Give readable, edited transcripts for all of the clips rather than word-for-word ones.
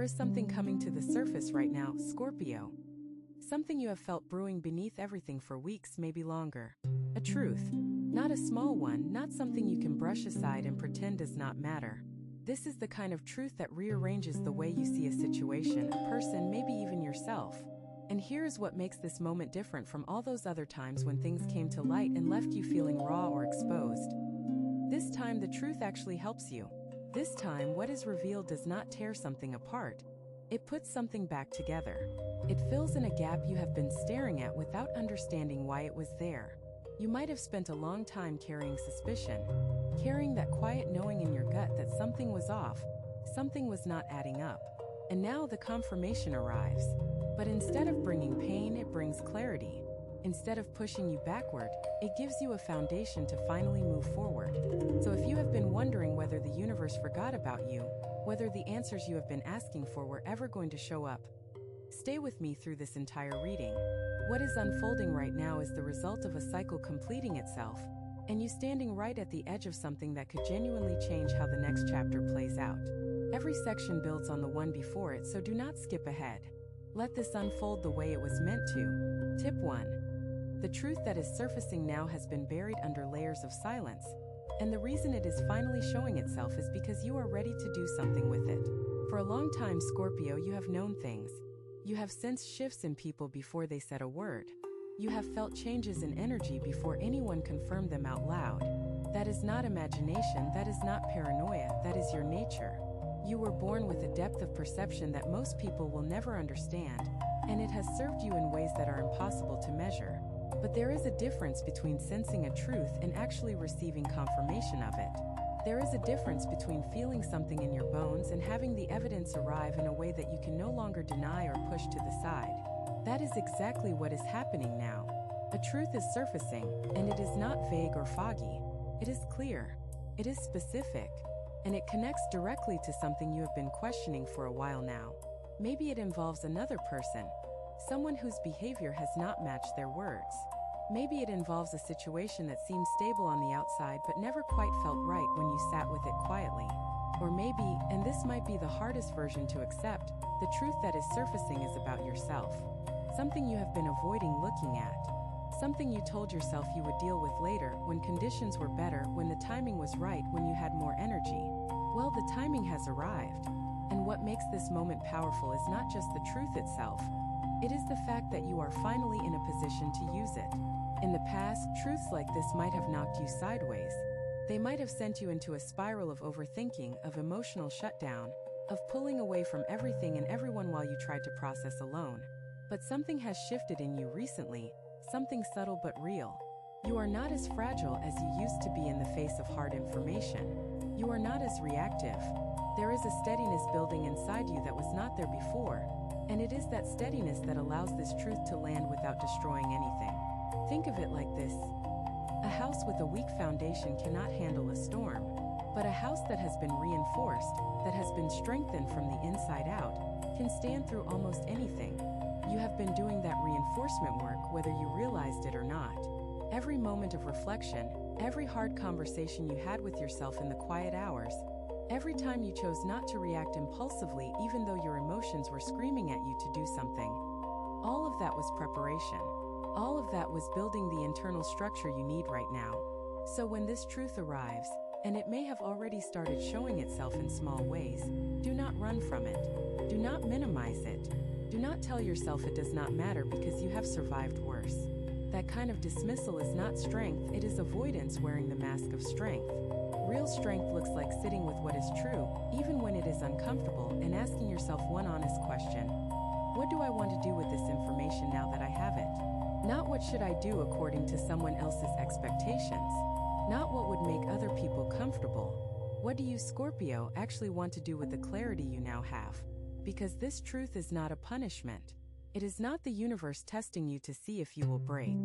is something coming to the surface right now, Scorpio. Something you have felt brewing beneath everything for weeks, maybe longer. A truth. Not a small one, not something you can brush aside and pretend does not matter. This is the kind of truth that rearranges the way you see a situation, a person, maybe even yourself. And here's what makes this moment different from all those other times when things came to light and left you feeling raw or exposed. This time, the truth actually helps you. This time, what is revealed does not tear something apart. It puts something back together. It fills in a gap you have been staring at without understanding why it was there. You might have spent a long time carrying suspicion, carrying that quiet knowing in your gut that something was off, something was not adding up. And now the confirmation arrives. But instead of bringing pain, it brings clarity. Instead of pushing you backward, it gives you a foundation to finally move forward. So if you have been wondering whether the universe forgot about you, whether the answers you have been asking for were ever going to show up, stay with me through this entire reading. What is unfolding right now is the result of a cycle completing itself, and you standing right at the edge of something that could genuinely change how the next chapter plays out. Every section builds on the one before it, so do not skip ahead. Let this unfold the way it was meant to. Tip 1. The truth that is surfacing now has been buried under layers of silence, and the reason it is finally showing itself is because you are ready to do something with it. For a long time, Scorpio, you have known things. You have sensed shifts in people before they said a word. You have felt changes in energy before anyone confirmed them out loud. That is not imagination, that is not paranoia, that is your nature. You were born with a depth of perception that most people will never understand, and it has served you in ways that are impossible to measure. But there is a difference between sensing a truth and actually receiving confirmation of it. There is a difference between feeling something in your bones and having the evidence arrive in a way that you can no longer deny or push to the side. That is exactly what is happening now. A truth is surfacing, and it is not vague or foggy. It is clear. It is specific. And it connects directly to something you have been questioning for a while now. Maybe it involves another person, someone whose behavior has not matched their words. Maybe it involves a situation that seemed stable on the outside but never quite felt right when you sat with it quietly. Or maybe, and this might be the hardest version to accept, the truth that is surfacing is about yourself. Something you have been avoiding looking at. Something you told yourself you would deal with later, when conditions were better, when the timing was right, when you had more energy. Well, the timing has arrived. And what makes this moment powerful is not just the truth itself. It is the fact that you are finally in a position to use it. In the past, truths like this might have knocked you sideways. They might have sent you into a spiral of overthinking, of emotional shutdown, of pulling away from everything and everyone while you tried to process alone. But something has shifted in you recently. Something subtle but real. You are not as fragile as you used to be in the face of hard information. You are not as reactive. There is a steadiness building inside you that was not there before, and it is that steadiness that allows this truth to land without destroying anything. Think of it like this. A house with a weak foundation cannot handle a storm, but a house that has been reinforced, that has been strengthened from the inside out, can stand through almost anything. You have been doing that reinforcement work whether you realized it or not. Every moment of reflection, every hard conversation you had with yourself in the quiet hours, every time you chose not to react impulsively even though your emotions were screaming at you to do something, all of that was preparation. All of that was building the internal structure you need right now. So when this truth arrives, and it may have already started showing itself in small ways, do not run from it. Do not minimize it. Do not tell yourself it does not matter because you have survived worse. That kind of dismissal is not strength, it is avoidance wearing the mask of strength. Real strength looks like sitting with what is true, even when it is uncomfortable, and asking yourself one honest question. What do I want to do with this information now that I have it? Not what should I do according to someone else's expectations. Not what would make other people comfortable. What do you, Scorpio, actually want to do with the clarity you now have? Because this truth is not a punishment. It is not the universe testing you to see if you will break.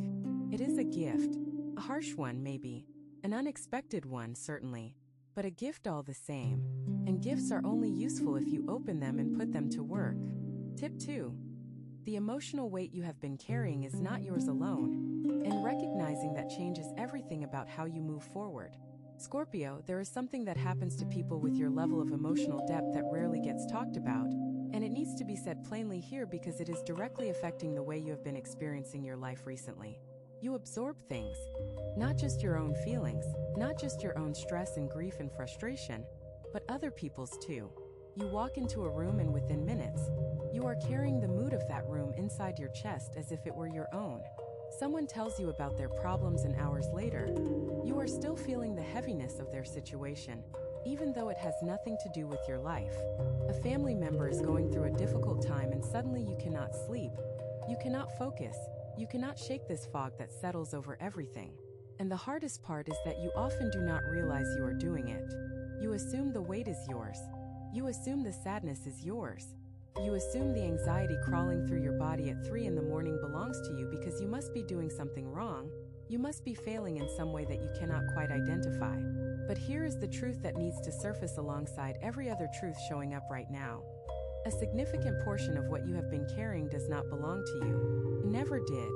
It is a gift. A harsh one, maybe. An unexpected one, certainly. But a gift all the same. And gifts are only useful if you open them and put them to work. Tip 2. The emotional weight you have been carrying is not yours alone, and recognizing that changes everything about how you move forward. Scorpio, there is something that happens to people with your level of emotional depth that rarely gets talked about, and And it needs to be said plainly here because it is directly affecting the way you have been experiencing your life recently. You absorb things, not just your own feelings, not just your own stress and grief and frustration, but other people's too. You walk into a room and within minutes, you are carrying the mood of that room inside your chest as if it were your own. Someone tells you about their problems and hours later, you are still feeling the heaviness of their situation, even though it has nothing to do with your life. A family member is going through a difficult time and suddenly you cannot sleep, you cannot focus, you cannot shake this fog that settles over everything. And the hardest part is that you often do not realize you are doing it. You assume the weight is yours. You assume the sadness is yours. You assume the anxiety crawling through your body at 3 in the morning belongs to you because you must be doing something wrong. You must be failing in some way that you cannot quite identify. But here is the truth that needs to surface alongside every other truth showing up right now. A significant portion of what you have been carrying does not belong to you. Never did.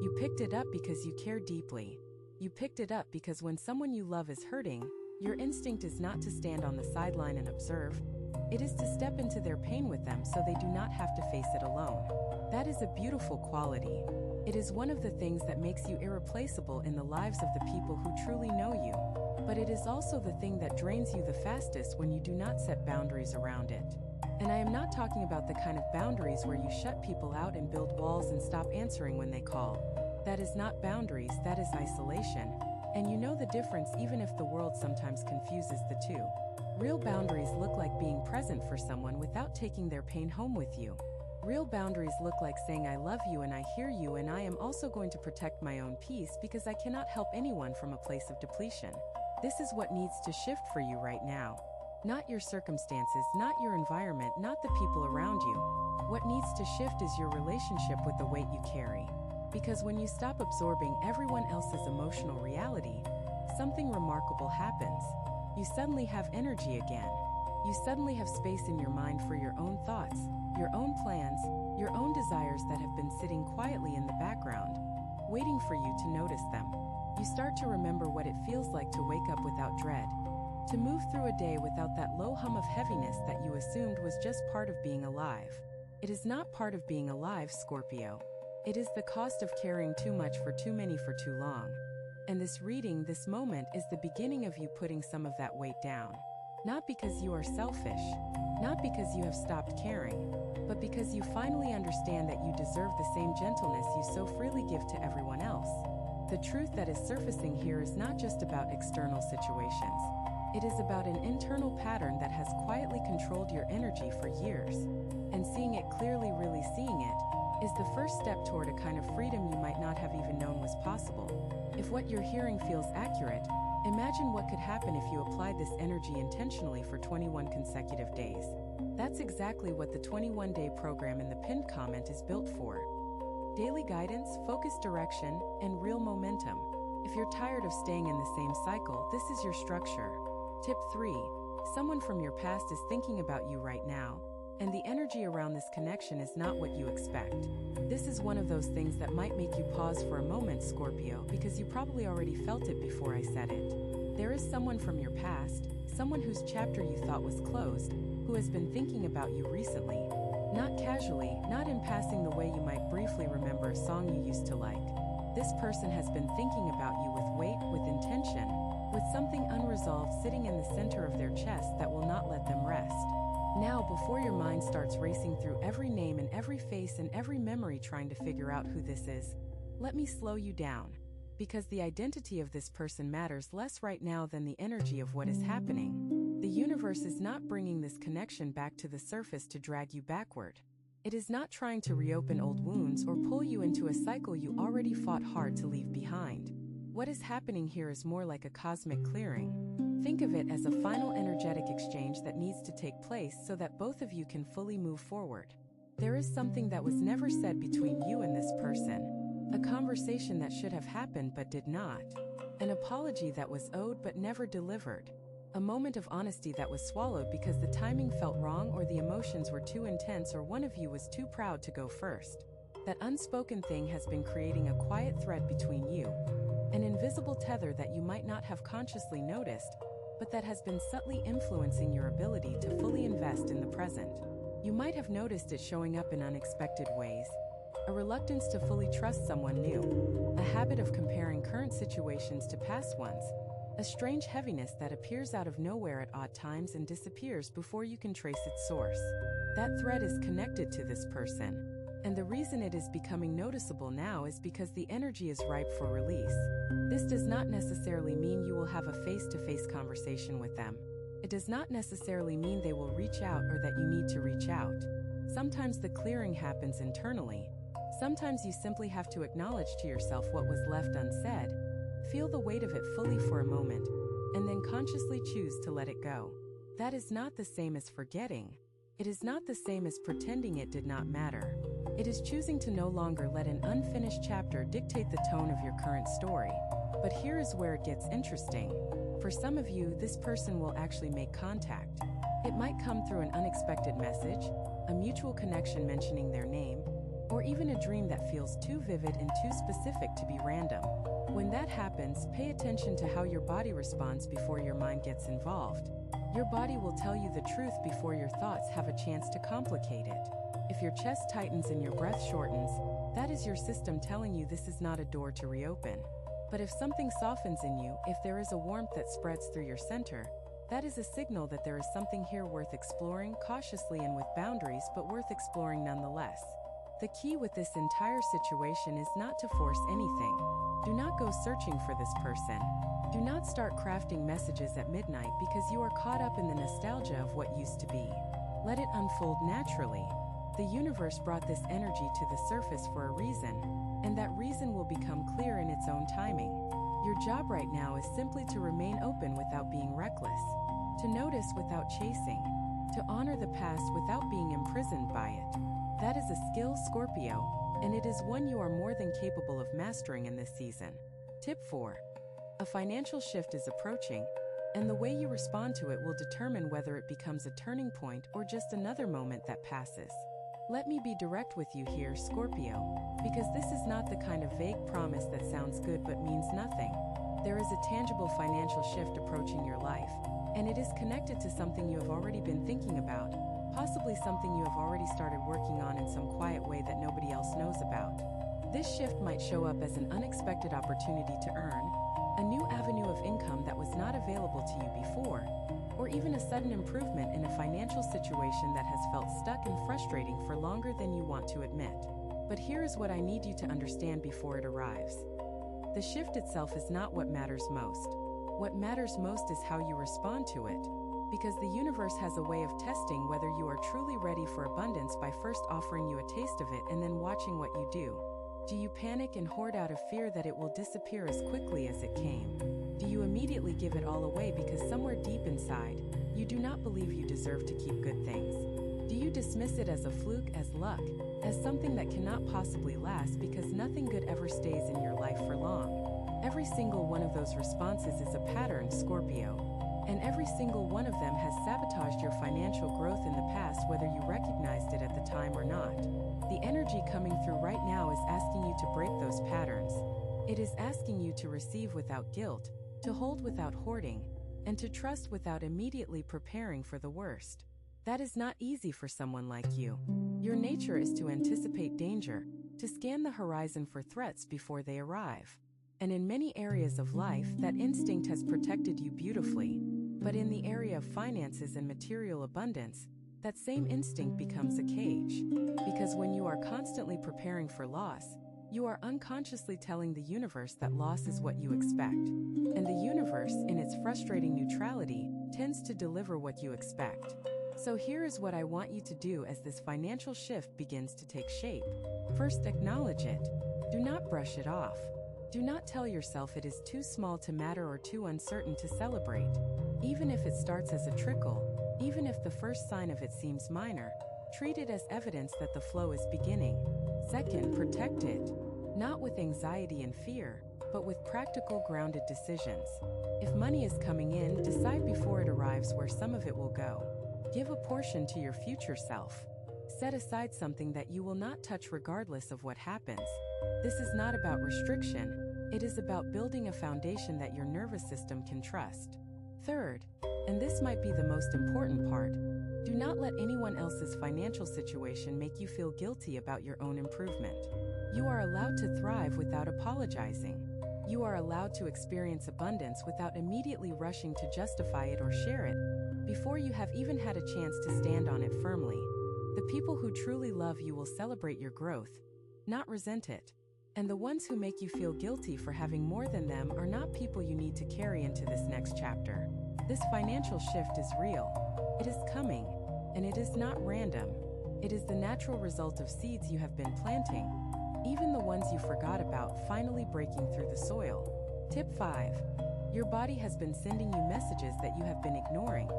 You picked it up because you care deeply. You picked it up because when someone you love is hurting, your instinct is not to stand on the sideline and observe. It is to step into their pain with them so they do not have to face it alone. That is a beautiful quality. It is one of the things that makes you irreplaceable in the lives of the people who truly know you. But it is also the thing that drains you the fastest when you do not set boundaries around it. And I am not talking about the kind of boundaries where you shut people out and build walls and stop answering when they call. That is not boundaries, that is isolation. And you know the difference even if the world sometimes confuses the two. Real boundaries look like being present for someone without taking their pain home with you. Real boundaries look like saying I love you and I hear you and I am also going to protect my own peace because I cannot help anyone from a place of depletion. This is what needs to shift for you right now. Not your circumstances, not your environment, not the people around you. What needs to shift is your relationship with the weight you carry. Because when you stop absorbing everyone else's emotional reality, something remarkable happens. You suddenly have energy again. You suddenly have space in your mind for your own thoughts, your own plans, your own desires that have been sitting quietly in the background, waiting for you to notice them. You start to remember what it feels like to wake up without dread, to move through a day without that low hum of heaviness that you assumed was just part of being alive. It is not part of being alive, Scorpio. It is the cost of carrying too much for too many for too long. And this reading, this moment, is the beginning of you putting some of that weight down. Not because you are selfish, not because you have stopped caring, but because you finally understand that you deserve the same gentleness you so freely give to everyone else. The truth that is surfacing here is not just about external situations. It is about an internal pattern that has quietly controlled your energy for years. And seeing it clearly, really seeing it, is the first step toward a kind of freedom you might not have even known was possible. If what you're hearing feels accurate, imagine what could happen if you applied this energy intentionally for 21 consecutive days. That's exactly what the 21-day program in the pinned comment is built for. Daily guidance, focused direction, and real momentum. If you're tired of staying in the same cycle, this is your structure. Tip 3. Someone from your past is thinking about you right now, and the energy around this connection is not what you expect. This is one of those things that might make you pause for a moment, Scorpio, because you probably already felt it before I said it. There is someone from your past, someone whose chapter you thought was closed, who has been thinking about you recently. Not casually, not in passing the way you might briefly remember a song you used to like. This person has been thinking about you with weight, with intention, with something unresolved sitting in the center of their chest that will not let them rest. Now, before your mind starts racing through every name and every face and every memory trying to figure out who this is, let me slow you down. Because the identity of this person matters less right now than the energy of what is happening. The universe is not bringing this connection back to the surface to drag you backward. It is not trying to reopen old wounds or pull you into a cycle you already fought hard to leave behind. What is happening here is more like a cosmic clearing. Think of it as a final energetic exchange that needs to take place so that both of you can fully move forward. There is something that was never said between you and this person. A conversation that should have happened but did not. An apology that was owed but never delivered. A moment of honesty that was swallowed because the timing felt wrong or the emotions were too intense or one of you was too proud to go first. That unspoken thing has been creating a quiet thread between you. An invisible tether that you might not have consciously noticed, but that has been subtly influencing your ability to fully invest in the present. You might have noticed it showing up in unexpected ways. A reluctance to fully trust someone new, a habit of comparing current situations to past ones, a strange heaviness that appears out of nowhere at odd times and disappears before you can trace its source. That thread is connected to this person. And the reason it is becoming noticeable now is because the energy is ripe for release. This does not necessarily mean you will have a face-to-face conversation with them. It does not necessarily mean they will reach out or that you need to reach out. Sometimes the clearing happens internally. Sometimes you simply have to acknowledge to yourself what was left unsaid, feel the weight of it fully for a moment, and then consciously choose to let it go. That is not the same as forgetting. It is not the same as pretending it did not matter. It is choosing to no longer let an unfinished chapter dictate the tone of your current story. But here is where it gets interesting. For some of you, this person will actually make contact. It might come through an unexpected message, a mutual connection mentioning their name, or even a dream that feels too vivid and too specific to be random. When that happens, pay attention to how your body responds before your mind gets involved. Your body will tell you the truth before your thoughts have a chance to complicate it. If your chest tightens and your breath shortens, that is your system telling you this is not a door to reopen. But if something softens in you, if there is a warmth that spreads through your center, that is a signal that there is something here worth exploring cautiously and with boundaries, but worth exploring nonetheless. The key with this entire situation is not to force anything. Do not go searching for this person. Do not start crafting messages at midnight because you are caught up in the nostalgia of what used to be. Let it unfold naturally. The universe brought this energy to the surface for a reason, and that reason will become clear in its own timing. Your job right now is simply to remain open without being reckless, to notice without chasing, to honor the past without being imprisoned by it. That is a skill, Scorpio, and it is one you are more than capable of mastering in this season. Tip 4. A financial shift is approaching, and the way you respond to it will determine whether it becomes a turning point or just another moment that passes. Let me be direct with you here, Scorpio, because this is not the kind of vague promise that sounds good but means nothing. There is a tangible financial shift approaching your life, and it is connected to something you have already been thinking about, possibly something you have already started working on in some quiet way that nobody else knows about. This shift might show up as an unexpected opportunity to earn, a new avenue of income that was not available to you before, or even a sudden improvement in a financial situation that has felt stuck and frustrating for longer than you want to admit. But here is what I need you to understand before it arrives. The shift itself is not what matters most. What matters most is how you respond to it, because the universe has a way of testing whether you are truly ready for abundance by first offering you a taste of it and then watching what you do. Do you panic and hoard out of fear that it will disappear as quickly as it came? Do you immediately give it all away because somewhere deep inside, you do not believe you deserve to keep good things? Do you dismiss it as a fluke, as luck, as something that cannot possibly last because nothing good ever stays in your life for long? Every single one of those responses is a pattern, Scorpio, and every single one of them has sabotaged your financial growth in the past, whether you recognized it at the time or not. The energy coming through right now is asking you to break those patterns. It is asking you to receive without guilt, to hold without hoarding, and to trust without immediately preparing for the worst. That is not easy for someone like you. Your nature is to anticipate danger, to scan the horizon for threats before they arrive. And in many areas of life, that instinct has protected you beautifully. But in the area of finances and material abundance, that same instinct becomes a cage. Because when you are constantly preparing for loss, you are unconsciously telling the universe that loss is what you expect. And the universe, in its frustrating neutrality, tends to deliver what you expect. So here is what I want you to do as this financial shift begins to take shape. First, acknowledge it. Do not brush it off. Do not tell yourself it is too small to matter or too uncertain to celebrate. Even if it starts as a trickle, even if the first sign of it seems minor, treat it as evidence that the flow is beginning. Second, protect it. Not with anxiety and fear, but with practical, grounded decisions. If money is coming in, decide before it arrives where some of it will go. Give a portion to your future self. Set aside something that you will not touch regardless of what happens. This is not about restriction. It is about building a foundation that your nervous system can trust. Third, and this might be the most important part, Do not let anyone else's financial situation make you feel guilty about your own improvement. You are allowed to thrive without apologizing. You are allowed to experience abundance without immediately rushing to justify it or share it before you have even had a chance to stand on it firmly. The people who truly love you will celebrate your growth, not resent it. And the ones who make you feel guilty for having more than them are not people you need to carry into this next chapter. This financial shift is real. It is coming, and it is not random. It is the natural result of seeds you have been planting, even the ones you forgot about finally breaking through the soil. Tip 5. Your body has been sending you messages that you have been ignoring,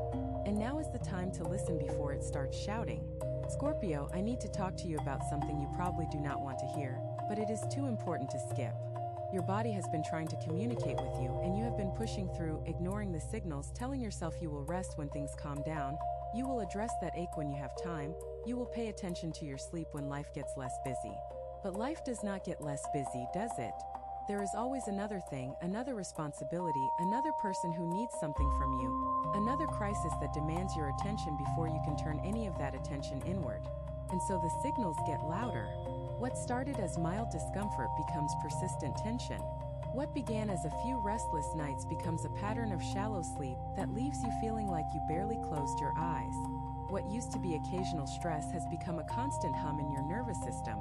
and now is the time to listen before it starts shouting. Scorpio, I need to talk to you about something you probably do not want to hear, but it is too important to skip. Your body has been trying to communicate with you, and you have been pushing through, ignoring the signals, telling yourself you will rest when things calm down, you will address that ache when you have time, you will pay attention to your sleep when life gets less busy. But life does not get less busy, does it? There is always another thing, another responsibility, another person who needs something from you, another crisis that demands your attention before you can turn any of that attention inward. And so the signals get louder. What started as mild discomfort becomes persistent tension. What began as a few restless nights becomes a pattern of shallow sleep that leaves you feeling like you barely closed your eyes. What used to be occasional stress has become a constant hum in your nervous system,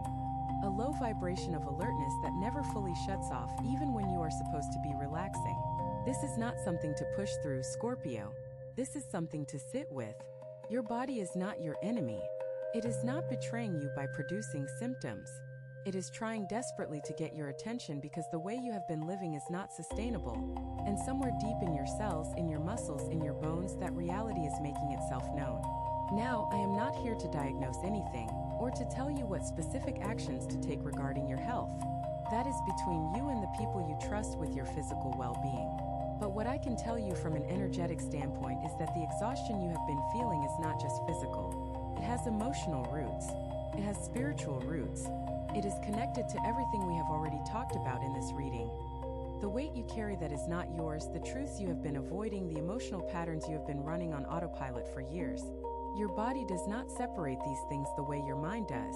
a low vibration of alertness that never fully shuts off even when you are supposed to be relaxing. This is not something to push through, Scorpio. This is something to sit with. Your body is not your enemy. It is not betraying you by producing symptoms. It is trying desperately to get your attention because the way you have been living is not sustainable, and somewhere deep in your cells, in your muscles, in your bones, that reality is making itself known. Now, I am not here to diagnose anything, or to tell you what specific actions to take regarding your health. That is between you and the people you trust with your physical well-being. But what I can tell you from an energetic standpoint is that the exhaustion you have been feeling is not just physical. It has emotional roots. It has spiritual roots. It is connected to everything we have already talked about in this reading. The weight you carry that is not yours, the truths you have been avoiding, the emotional patterns you have been running on autopilot for years. Your body does not separate these things the way your mind does.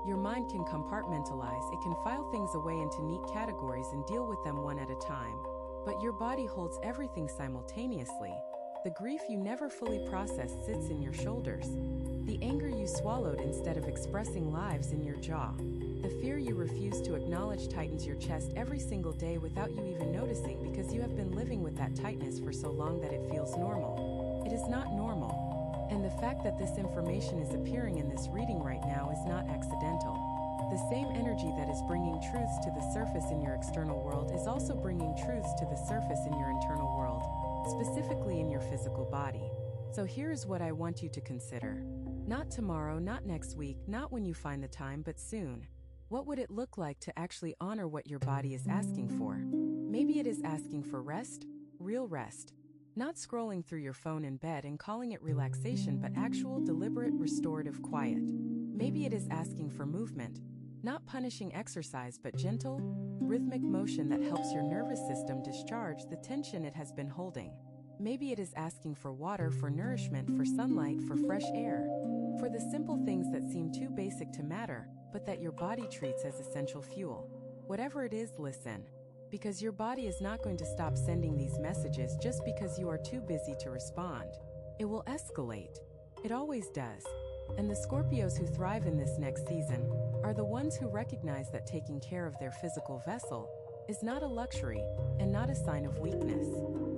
Your mind can compartmentalize, it can file things away into neat categories and deal with them one at a time. But your body holds everything simultaneously. The grief you never fully processed sits in your shoulders. The anger you swallowed instead of expressing lives in your jaw. The fear you refuse to acknowledge tightens your chest every single day without you even noticing, because you have been living with that tightness for so long that it feels normal. It is not normal. And the fact that this information is appearing in this reading right now is not accidental. The same energy that is bringing truths to the surface in your external world is also bringing truths to the surface in your internal world, specifically in your physical body. So here is what I want you to consider. Not tomorrow, not next week, not when you find the time, but soon. What would it look like to actually honor what your body is asking for? Maybe it is asking for rest, real rest. Not scrolling through your phone in bed and calling it relaxation, but actual, deliberate, restorative quiet. Maybe it is asking for movement. Not punishing exercise, but gentle, rhythmic motion that helps your nervous system discharge the tension it has been holding. Maybe it is asking for water, for nourishment, for sunlight, for fresh air. For the simple things that seem too basic to matter, but that your body treats as essential fuel. Whatever it is, listen. Because your body is not going to stop sending these messages just because you are too busy to respond. It will escalate. It always does. And the Scorpios who thrive in this next season are the ones who recognize that taking care of their physical vessel is not a luxury and not a sign of weakness.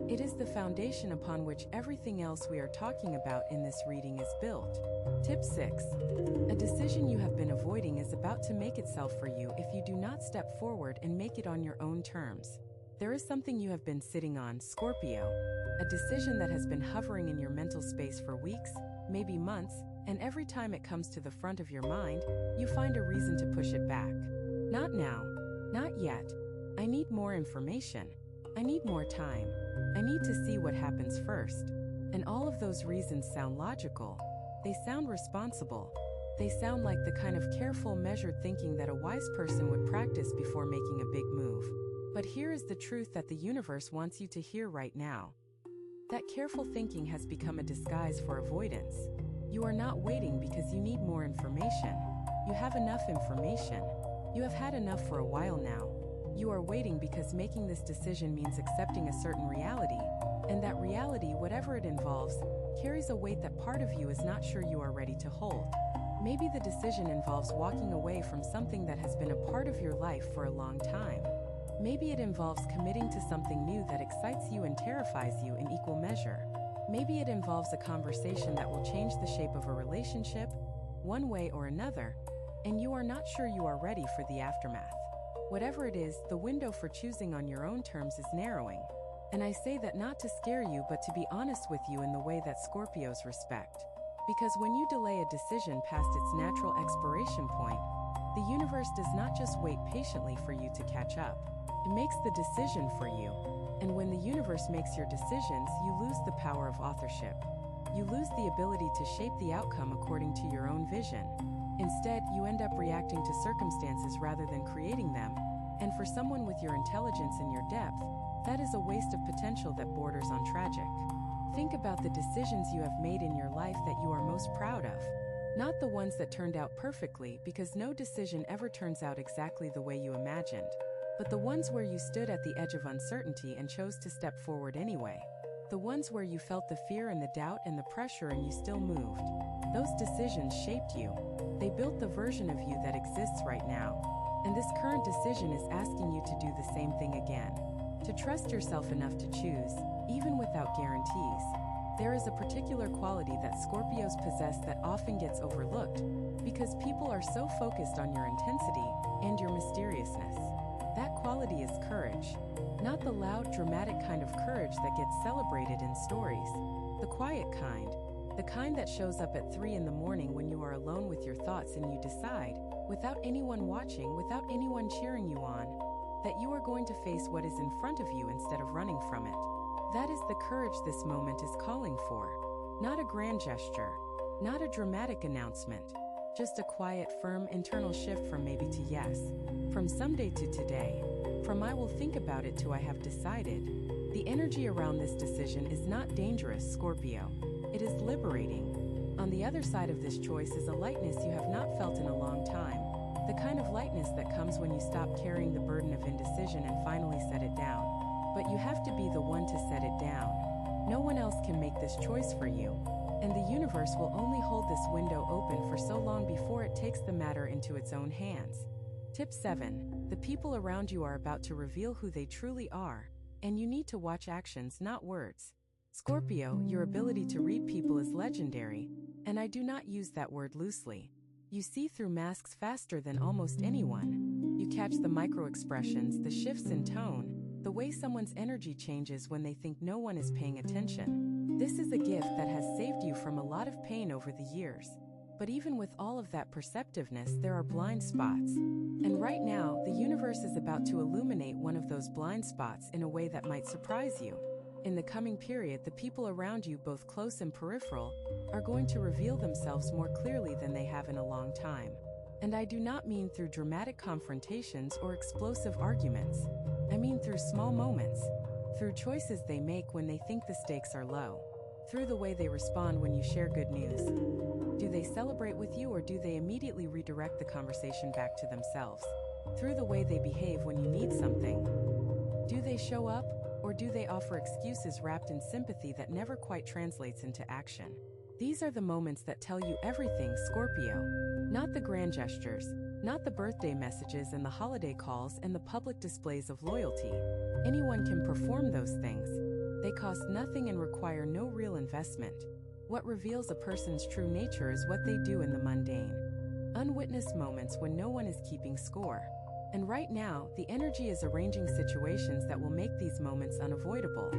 It is the foundation upon which everything else we are talking about in this reading is built. Tip 6. A decision you have been avoiding is about to make itself for you if you do not step forward and make it on your own terms. There is something you have been sitting on, Scorpio, a decision that has been hovering in your mental space for weeks, maybe months, and every time it comes to the front of your mind, you find a reason to push it back. Not now. Not yet. I need more information. I need more time. I need to see what happens first. And all of those reasons sound logical. They sound responsible. They sound like the kind of careful, measured thinking that a wise person would practice before making a big move. But here is the truth that the universe wants you to hear right now. That careful thinking has become a disguise for avoidance. You are not waiting because you need more information. You have enough information. You have had enough for a while now. You are waiting because making this decision means accepting a certain reality, and that reality, whatever it involves, carries a weight that part of you is not sure you are ready to hold. Maybe the decision involves walking away from something that has been a part of your life for a long time. Maybe it involves committing to something new that excites you and terrifies you in equal measure. Maybe it involves a conversation that will change the shape of a relationship, one way or another, and you are not sure you are ready for the aftermath. Whatever it is, the window for choosing on your own terms is narrowing. And I say that not to scare you but to be honest with you in the way that Scorpios respect. Because when you delay a decision past its natural expiration point, the universe does not just wait patiently for you to catch up. It makes the decision for you. And when the universe makes your decisions, you lose the power of authorship. You lose the ability to shape the outcome according to your own vision. Instead, you end up reacting to circumstances rather than creating them. And for someone with your intelligence and your depth, that is a waste of potential that borders on tragic. Think about the decisions you have made in your life that you are most proud of. Not the ones that turned out perfectly, because no decision ever turns out exactly the way you imagined, but the ones where you stood at the edge of uncertainty and chose to step forward anyway. The ones where you felt the fear and the doubt and the pressure and you still moved. Those decisions shaped you. They built the version of you that exists right now. And this current decision is asking you to do the same thing again. To trust yourself enough to choose, even without guarantees. There is a particular quality that Scorpios possess that often gets overlooked, because people are so focused on your intensity and your mysteriousness. That quality is courage. Not the loud, dramatic kind of courage that gets celebrated in stories. The quiet kind. The kind that shows up at 3 in the morning when you are alone with your thoughts and you decide, without anyone watching, without anyone cheering you on, that you are going to face what is in front of you instead of running from it. That is the courage this moment is calling for. Not a grand gesture, not a dramatic announcement, just a quiet, firm internal shift from maybe to yes, from someday to today, from I will think about it to I have decided. The energy around this decision is not dangerous, Scorpio. It is liberating. On the other side of this choice is a lightness you have not felt in a long time. The kind of lightness that comes when you stop carrying the burden of indecision and finally set it down. But you have to be the one to set it down. No one else can make this choice for you. And the universe will only hold this window open for so long before it takes the matter into its own hands. Tip 7. The people around you are about to reveal who they truly are, and you need to watch actions, not words. Scorpio, your ability to read people is legendary, and I do not use that word loosely. You see through masks faster than almost anyone. You catch the micro-expressions, the shifts in tone, the way someone's energy changes when they think no one is paying attention. This is a gift that has saved you from a lot of pain over the years. But even with all of that perceptiveness, there are blind spots. And right now, the universe is about to illuminate one of those blind spots in a way that might surprise you. In the coming period, the people around you, both close and peripheral, are going to reveal themselves more clearly than they have in a long time. And I do not mean through dramatic confrontations or explosive arguments. I mean through small moments, through choices they make when they think the stakes are low, through the way they respond when you share good news. Do they celebrate with you, or do they immediately redirect the conversation back to themselves? Through the way they behave when you need something. Do they show up, or do they offer excuses wrapped in sympathy that never quite translates into action? These are the moments that tell you everything, Scorpio. Not the grand gestures, not the birthday messages and the holiday calls and the public displays of loyalty. Anyone can perform those things. They cost nothing and require no real investment. What reveals a person's true nature is what they do in the mundane, unwitnessed moments when no one is keeping score. And right now, the energy is arranging situations that will make these moments unavoidable.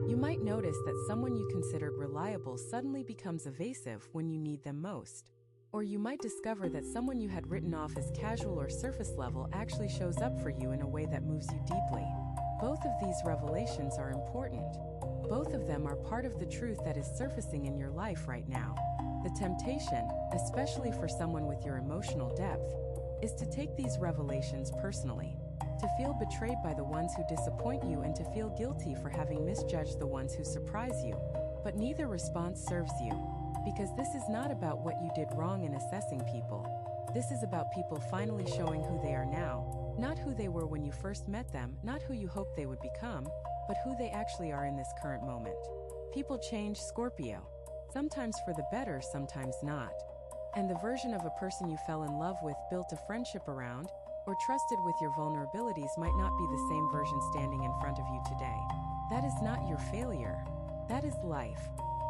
You might notice that someone you considered reliable suddenly becomes evasive when you need them most. Or you might discover that someone you had written off as casual or surface level actually shows up for you in a way that moves you deeply. Both of these revelations are important. Both of them are part of the truth that is surfacing in your life right now. The temptation, especially for someone with your emotional depth, is to take these revelations personally, to feel betrayed by the ones who disappoint you and to feel guilty for having misjudged the ones who surprise you. But neither response serves you. Because this is not about what you did wrong in assessing people. This is about people finally showing who they are now, not who they were when you first met them, not who you hoped they would become, but who they actually are in this current moment. People change, Scorpio. Sometimes for the better, sometimes not. And the version of a person you fell in love with, built a friendship around, or trusted with your vulnerabilities might not be the same version standing in front of you today. That is not your failure. That is life.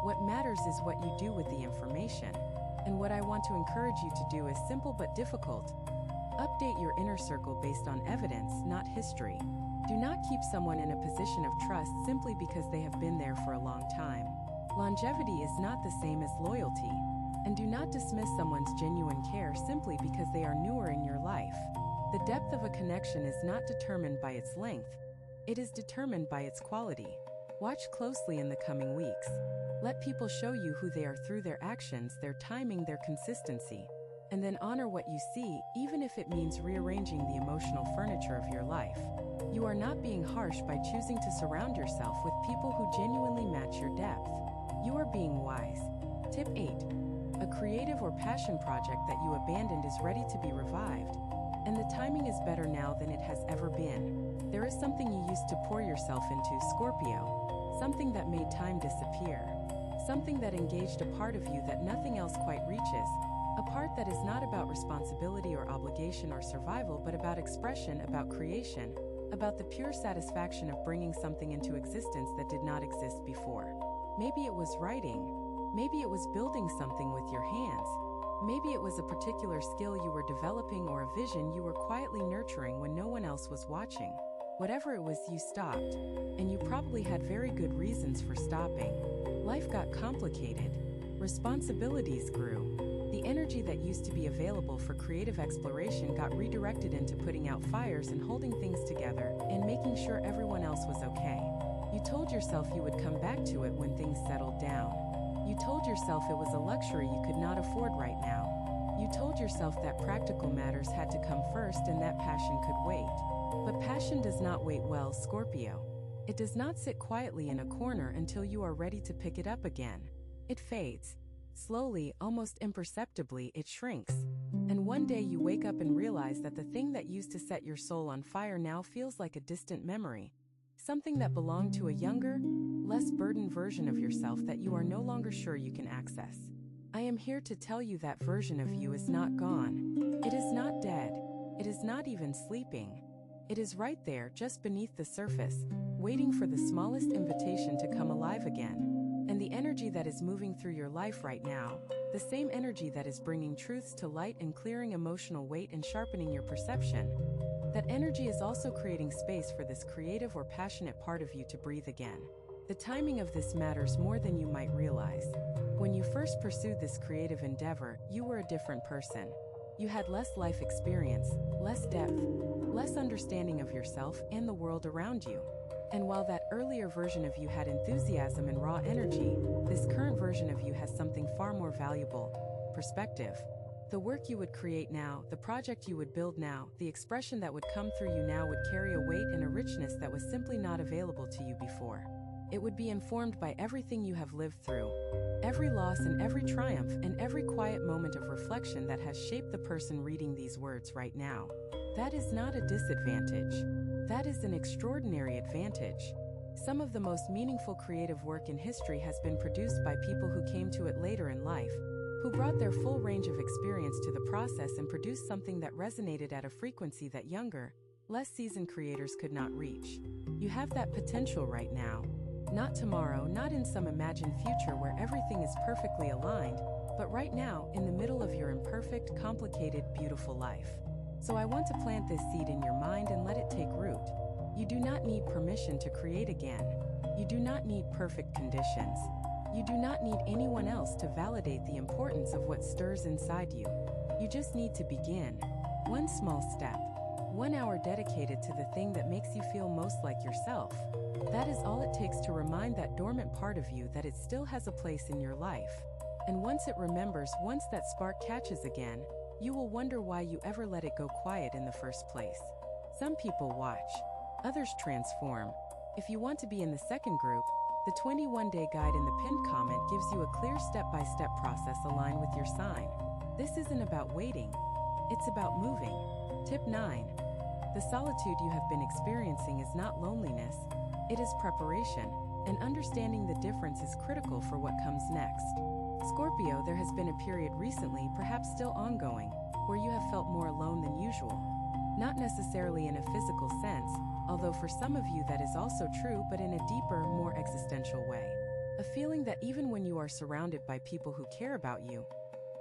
What matters is what you do with the information. And what I want to encourage you to do is simple but difficult. Update your inner circle based on evidence, not history. Do not keep someone in a position of trust simply because they have been there for a long time. Longevity is not the same as loyalty. And do not dismiss someone's genuine care simply because they are newer in your life. The depth of a connection is not determined by its length. It is determined by its quality. Watch closely in the coming weeks. Let people show you who they are through their actions, their timing, their consistency. And then honor what you see, even if it means rearranging the emotional furniture of your life. You are not being harsh by choosing to surround yourself with people who genuinely match your depth. You are being wise. Tip 8. A creative or passion project that you abandoned is ready to be revived. And the timing is better now than it has ever been. There is something you used to pour yourself into, Scorpio. Something that made time disappear. Something that engaged a part of you that nothing else quite reaches. A part that is not about responsibility or obligation or survival, but about expression, about creation, about the pure satisfaction of bringing something into existence that did not exist before. Maybe it was writing. Maybe it was building something with your hands. Maybe it was a particular skill you were developing or a vision you were quietly nurturing when no one else was watching. Whatever it was, you stopped. And you probably had very good reasons for stopping. Life got complicated. Responsibilities grew. The energy that used to be available for creative exploration got redirected into putting out fires and holding things together and making sure everyone else was okay. You told yourself you would come back to it when things settled down. You told yourself it was a luxury you could not afford right now. You told yourself that practical matters had to come first and that passion could wait. But passion does not wait well, Scorpio. It does not sit quietly in a corner until you are ready to pick it up again. It fades. Slowly, almost imperceptibly, it shrinks. And one day you wake up and realize that the thing that used to set your soul on fire now feels like a distant memory. Something that belonged to a younger, less burdened version of yourself that you are no longer sure you can access. I am here to tell you that version of you is not gone. It is not dead. It is not even sleeping. It is right there, just beneath the surface, waiting for the smallest invitation to come alive again. And the energy that is moving through your life right now, the same energy that is bringing truths to light and clearing emotional weight and sharpening your perception, that energy is also creating space for this creative or passionate part of you to breathe again. The timing of this matters more than you might realize. When you first pursued this creative endeavor, you were a different person. You had less life experience, less depth, less understanding of yourself and the world around you. And while that earlier version of you had enthusiasm and raw energy, this current version of you has something far more valuable: perspective. The work you would create now, the project you would build now, the expression that would come through you now would carry a weight and a richness that was simply not available to you before. It would be informed by everything you have lived through, every loss and every triumph and every quiet moment of reflection that has shaped the person reading these words right now. That is not a disadvantage. That is an extraordinary advantage. Some of the most meaningful creative work in history has been produced by people who came to it later in life, who brought their full range of experience to the process and produced something that resonated at a frequency that younger, less seasoned creators could not reach. You have that potential right now. Not tomorrow, not in some imagined future where everything is perfectly aligned, but right now, in the middle of your imperfect, complicated, beautiful life. So I want to plant this seed in your mind and let it take root. You do not need permission to create again. You do not need perfect conditions. You do not need anyone else to validate the importance of what stirs inside you. You just need to begin. One small step. 1 hour dedicated to the thing that makes you feel most like yourself. That is all it takes to remind that dormant part of you that it still has a place in your life. And once it remembers, once that spark catches again, you will wonder why you ever let it go quiet in the first place. Some people watch, others transform. If you want to be in the second group, The 21-day guide in the pinned comment gives you a clear step-by-step process aligned with your sign. This isn't about waiting, it's about moving. Tip 9. The solitude you have been experiencing is not loneliness, it is preparation, and understanding the difference is critical for what comes next. Scorpio, there has been a period recently, perhaps still ongoing, where you have felt more alone than usual. Not necessarily in a physical sense, although for some of you that is also true, but in a deeper, more existential way. A feeling that even when you are surrounded by people who care about you,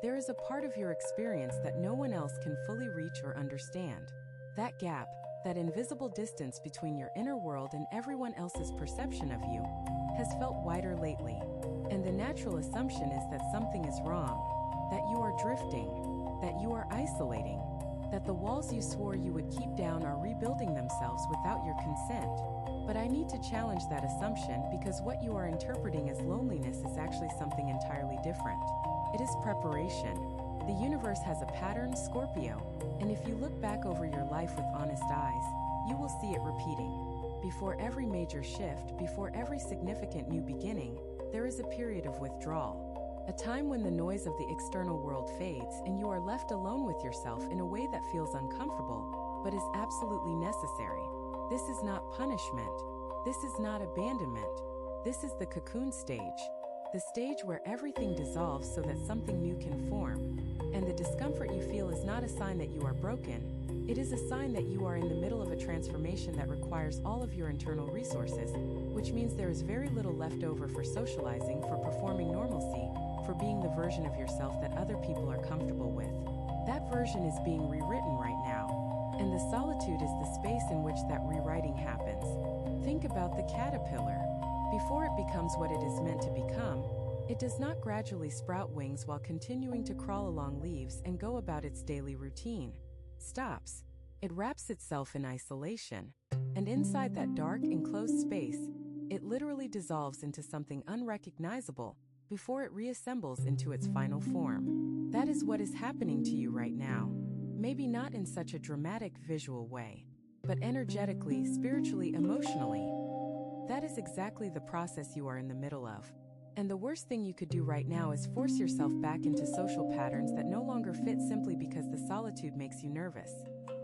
there is a part of your experience that no one else can fully reach or understand. That gap, that invisible distance between your inner world and everyone else's perception of you, has felt wider lately. And the natural assumption is that something is wrong, that you are drifting, that you are isolating, that the walls you swore you would keep down are rebuilding themselves without your consent. But I need to challenge that assumption because what you are interpreting as loneliness is actually something entirely different. It is preparation. The universe has a pattern, Scorpio, and if you look back over your life with honest eyes, you will see it repeating. Before every major shift, before every significant new beginning, there is a period of withdrawal. A time when the noise of the external world fades and you are left alone with yourself in a way that feels uncomfortable, but is absolutely necessary. This is not punishment. This is not abandonment. This is the cocoon stage. The stage where everything dissolves so that something new can form. And the discomfort you feel is not a sign that you are broken. It is a sign that you are in the middle of a transformation that requires all of your internal resources, which means there is very little left over for socializing, for performing normalcy, for being the version of yourself that other people are comfortable with. That version is being rewritten right now, and the solitude is the space in which that rewriting happens. Think about the caterpillar. Before it becomes what it is meant to become, it does not gradually sprout wings while continuing to crawl along leaves and go about its daily routine. Stops. It wraps itself in isolation, and inside that dark, enclosed space, it literally dissolves into something unrecognizable before it reassembles into its final form. That is what is happening to you right now. Maybe not in such a dramatic visual way, but energetically, spiritually, emotionally. That is exactly the process you are in the middle of. And the worst thing you could do right now is force yourself back into social patterns that no longer fit simply because the solitude makes you nervous.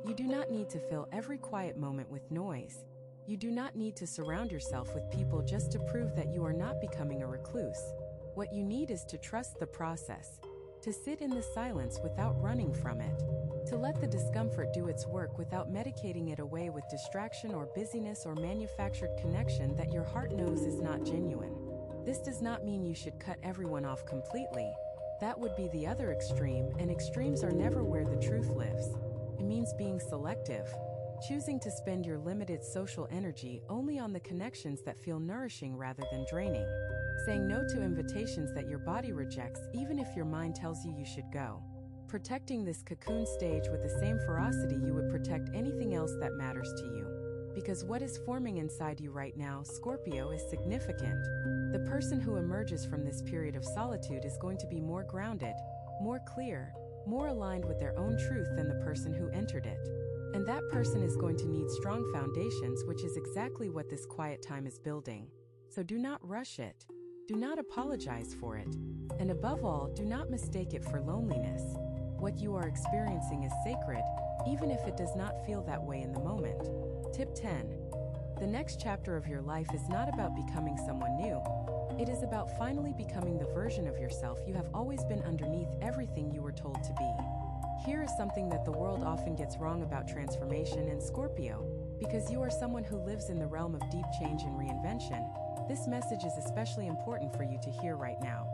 You do not need to fill every quiet moment with noise. You do not need to surround yourself with people just to prove that you are not becoming a recluse. What you need is to trust the process, to sit in the silence without running from it, to let the discomfort do its work without medicating it away with distraction or busyness or manufactured connection that your heart knows is not genuine. This does not mean you should cut everyone off completely. That would be the other extreme, and extremes are never where the truth lives. It means being selective, choosing to spend your limited social energy only on the connections that feel nourishing rather than draining. Saying no to invitations that your body rejects even if your mind tells you you should go. Protecting this cocoon stage with the same ferocity you would protect anything else that matters to you. Because what is forming inside you right now, Scorpio, is significant. The person who emerges from this period of solitude is going to be more grounded, more clear, more aligned with their own truth than the person who entered it. And that person is going to need strong foundations, which is exactly what this quiet time is building. So do not rush it. Do not apologize for it. And above all, do not mistake it for loneliness. What you are experiencing is sacred, even if it does not feel that way in the moment. Tip 10. The next chapter of your life is not about becoming someone new. It is about finally becoming the version of yourself you have always been underneath everything you were told to be. Here is something that the world often gets wrong about transformation and Scorpio. Because you are someone who lives in the realm of deep change and reinvention, this message is especially important for you to hear right now.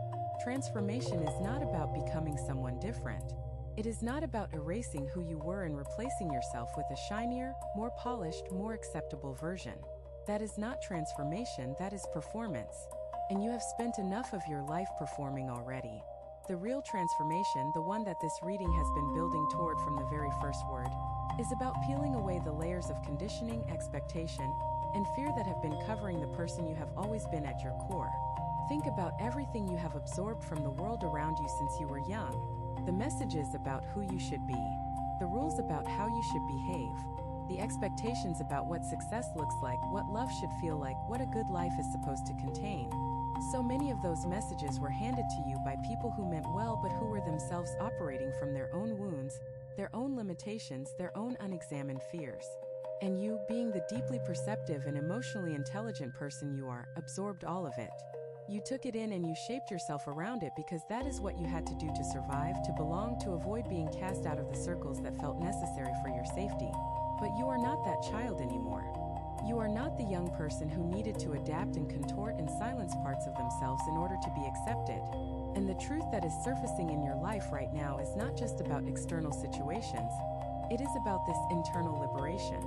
Transformation is not about becoming someone different. It is not about erasing who you were and replacing yourself with a shinier, more polished, more acceptable version. That is not transformation, that is performance. And you have spent enough of your life performing already. The real transformation, the one that this reading has been building toward from the very first word, is about peeling away the layers of conditioning, expectation, and fear that have been covering the person you have always been at your core. Think about everything you have absorbed from the world around you since you were young. The messages about who you should be, the rules about how you should behave, The expectations about what success looks like, what love should feel like, what a good life is supposed to contain. So many of those messages were handed to you by people who meant well but who were themselves operating from their own wounds, their own limitations, their own unexamined fears. And you, being the deeply perceptive and emotionally intelligent person you are, absorbed all of it. You took it in and you shaped yourself around it because that is what you had to do to survive, to belong, to avoid being cast out of the circles that felt necessary for your safety. But you are not that child anymore. You are not the young person who needed to adapt and contort and silence parts of themselves in order to be accepted. And the truth that is surfacing in your life right now is not just about external situations. It is about this internal liberation.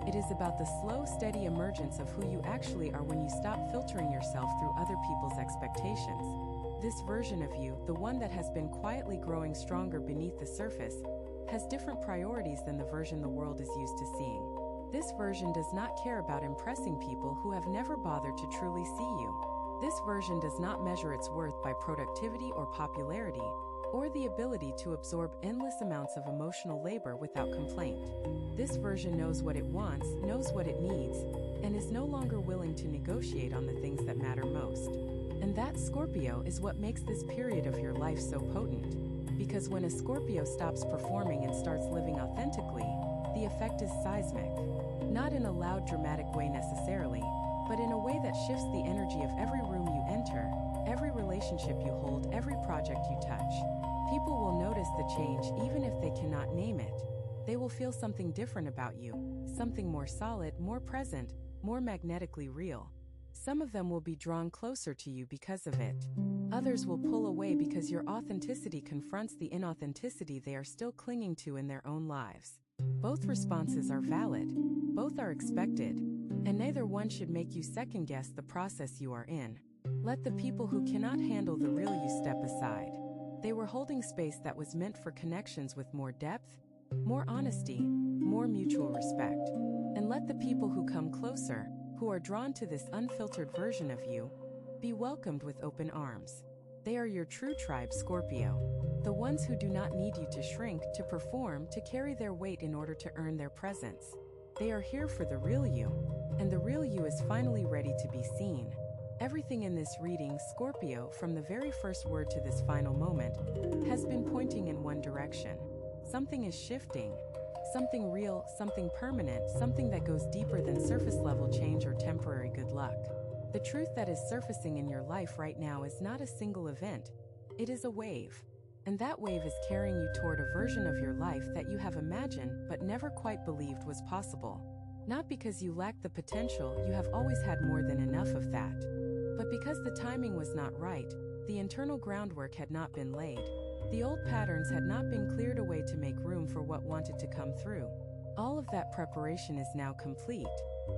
It is about the slow, steady emergence of who you actually are when you stop filtering yourself through other people's expectations. This version of you, the one that has been quietly growing stronger beneath the surface, has different priorities than the version the world is used to seeing. This version does not care about impressing people who have never bothered to truly see you. This version does not measure its worth by productivity or popularity, or the ability to absorb endless amounts of emotional labor without complaint. This version knows what it wants, knows what it needs, and is no longer willing to negotiate on the things that matter most. And that, Scorpio, is what makes this period of your life so potent. Because when a Scorpio stops performing and starts living authentically, the effect is seismic. Not in a loud, dramatic way necessarily, but in a way that shifts the energy of every room you enter, every relationship you hold, every project you touch. People will notice the change even if they cannot name it. They will feel something different about you, something more solid, more present, more magnetically real. Some of them will be drawn closer to you because of it. Others will pull away because your authenticity confronts the inauthenticity they are still clinging to in their own lives. Both responses are valid, both are expected, and neither one should make you second-guess the process you are in. Let the people who cannot handle the real you step aside. They were holding space that was meant for connections with more depth, more honesty, more mutual respect. And let the people who come closer, who are drawn to this unfiltered version of you, be welcomed with open arms. They are your true tribe, Scorpio. The ones who do not need you to shrink, to perform, to carry their weight in order to earn their presence. They are here for the real you, and the real you is finally ready to be seen. Everything in this reading, Scorpio, from the very first word to this final moment, has been pointing in one direction. Something is shifting. Something real, something permanent, something that goes deeper than surface-level change or temporary good luck. The truth that is surfacing in your life right now is not a single event. It is a wave. And that wave is carrying you toward a version of your life that you have imagined but never quite believed was possible. Not because you lack the potential, you have always had more than enough of that. But because the timing was not right, the internal groundwork had not been laid. The old patterns had not been cleared away to make room for what wanted to come through. All of that preparation is now complete,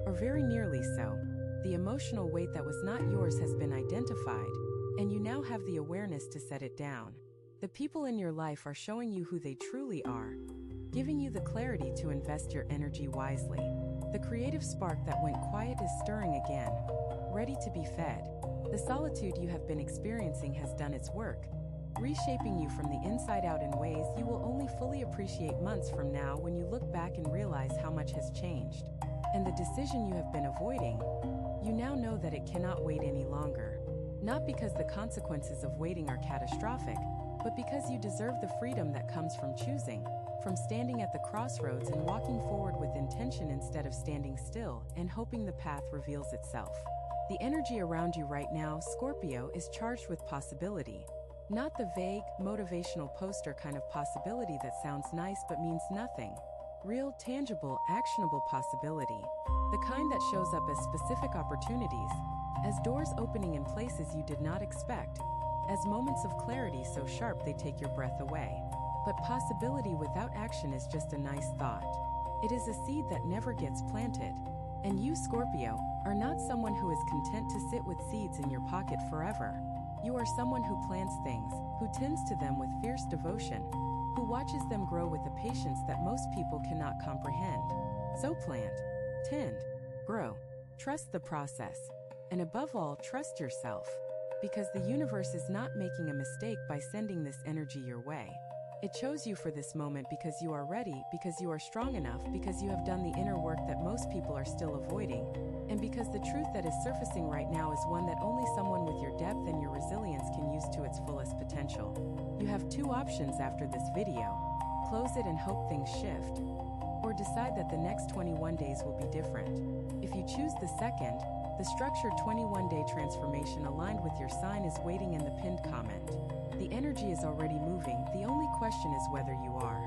or very nearly so. The emotional weight that was not yours has been identified, and you now have the awareness to set it down. The people in your life are showing you who they truly are, giving you the clarity to invest your energy wisely. The creative spark that went quiet is stirring again, ready to be fed. The solitude you have been experiencing has done its work, reshaping you from the inside out in ways you will only fully appreciate months from now when you look back and realize how much has changed. And the decision you have been avoiding, you now know that it cannot wait any longer. Not because the consequences of waiting are catastrophic, but because you deserve the freedom that comes from choosing, from standing at the crossroads and walking forward with intention instead of standing still and hoping the path reveals itself. The energy around you right now, Scorpio, is charged with possibility. Not the vague, motivational poster kind of possibility that sounds nice but means nothing. Real, tangible, actionable possibility. The kind that shows up as specific opportunities, as doors opening in places you did not expect, as moments of clarity so sharp they take your breath away. But possibility without action is just a nice thought. It is a seed that never gets planted. And you, Scorpio, are not someone who is content to sit with seeds in your pocket forever. You are someone who plants things, who tends to them with fierce devotion, who watches them grow with a patience that most people cannot comprehend. So plant, tend, grow, trust the process, and above all, trust yourself. Because the universe is not making a mistake by sending this energy your way. It chose you for this moment because you are ready, because you are strong enough, because you have done the inner work that most people are still avoiding, and because the truth that is surfacing right now is one that only someone with your depth and your resilience can use to its fullest potential. You have two options after this video: close it and hope things shift, or decide that the next 21 days will be different. If you choose the second, the structured 21-day transformation aligned with your sign is waiting in the pinned comment. The energy is already moving, the only question is whether you are.